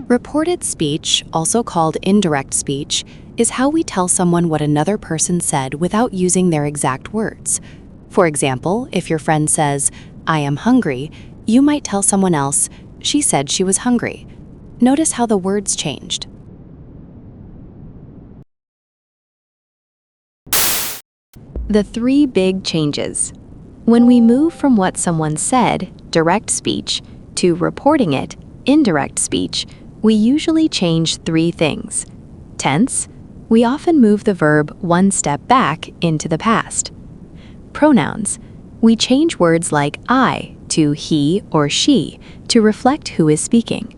Reported speech, also called indirect speech, is how we tell someone what another person said without using their exact words. For example, if your friend says, "I am hungry," you might tell someone else, "She said she was hungry." Notice how the words changed. The three big changes. When we move from what someone said, direct speech, to reporting it, indirect speech, we usually change three things. Tense. We often move the verb one step back into the past. Pronouns. We change words like I to he or she to reflect who is speaking.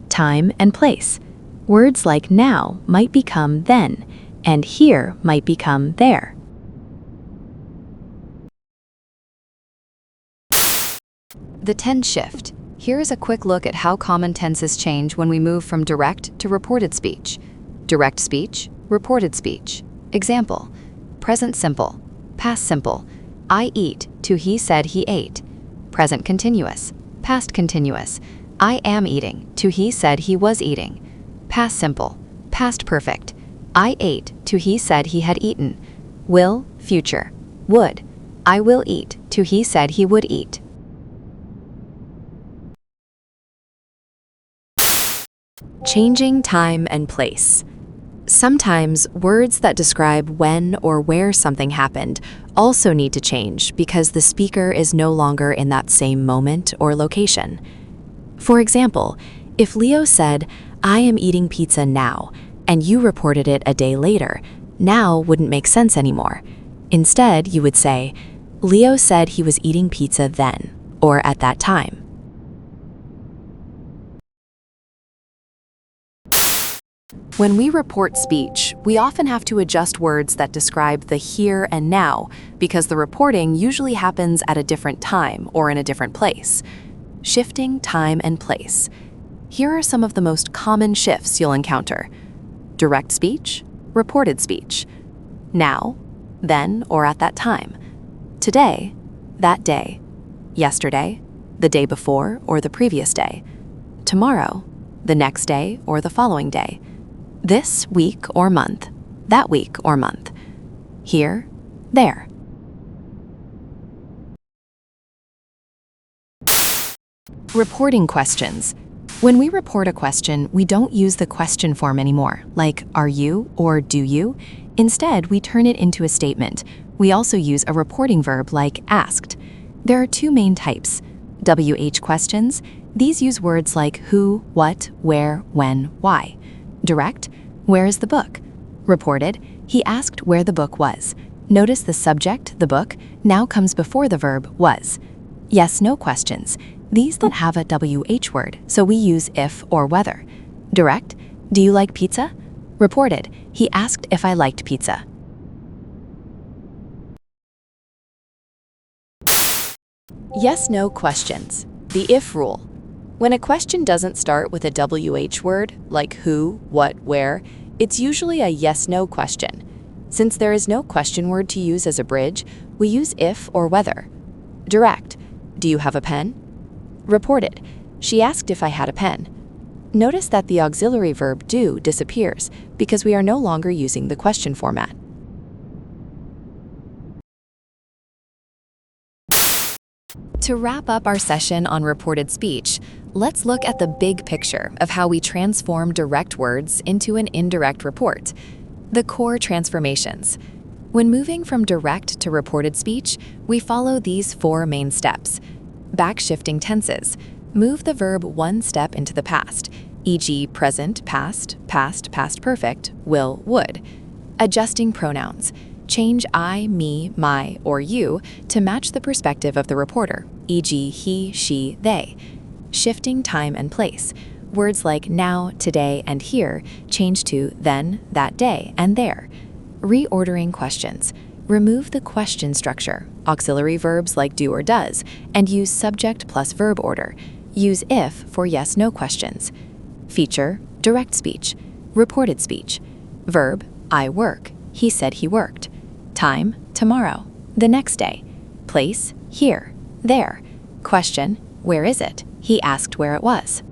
Time and place. Words like now might become then, and here might become there. The tense shift. Here is a quick look at how common tenses change when we move from direct to reported speech. Direct speech, reported speech. Example: present simple, past simple. I eat to he said he ate. Present continuous, past continuous. I am eating to he said he was eating. Past simple, past perfect. I ate to he said he had eaten. Will, future. Would. I will eat to he said he would eat. Changing time and place. Sometimes words that describe when or where something happened also need to change because the speaker is no longer in that same moment or location. For example, if Leo said, "I am eating pizza now," and you reported it a day later, now wouldn't make sense anymore. Instead, you would say, "Leo said he was eating pizza then," or at that time. When we report speech, we often have to adjust words that describe the here and now because the reporting usually happens at a different time or in a different place. Shifting time and place. Here are some of the most common shifts you'll encounter. Direct speech, reported speech. Now, then or at that time. Today, that day. Yesterday, the day before or the previous day. Tomorrow, the next day or the following day. This week or month, that week or month. Here, there. Reporting questions. When we report a question, we don't use the question form anymore, like "are you" or "do you?" Instead, we turn it into a statement. We also use a reporting verb like asked. There are two main types. WH questions. These use words like who, what, where, when, why. Direct, where is the book? Reported, he asked where the book was. Notice the subject, the book, now comes before the verb was. Yes/no questions. These don't have a WH word, so we use if or whether. Direct, do you like pizza? Reported, he asked if I liked pizza. Yes/no questions. The if rule. When a question doesn't start with a WH word, like who, what, where, it's usually a yes/no question. Since there is no question word to use as a bridge, we use if or whether. Direct, do you have a pen? Reported, she asked if I had a pen. Notice that the auxiliary verb do disappears because we are no longer using the question format. To wrap up our session on reported speech, let's look at the big picture of how we transform direct words into an indirect report. The core transformations. When moving from direct to reported speech, we follow these four main steps. Backshifting tenses. Move the verb one step into the past, e.g. present, past, past perfect, will, would. Adjusting pronouns. Change I, me, my, or you to match the perspective of the reporter, e.g. he, she, they. Shifting time and place. Words like now, today, and here change to then, that day, and there. Reordering questions. Remove the question structure, auxiliary verbs like do or does, and use subject plus verb order. Use if for yes/no questions. Feature, direct speech. Reported speech. Verb, I work. He said he worked. Time, tomorrow. The next day. Place, here, there. Question, where is it? He asked where it was.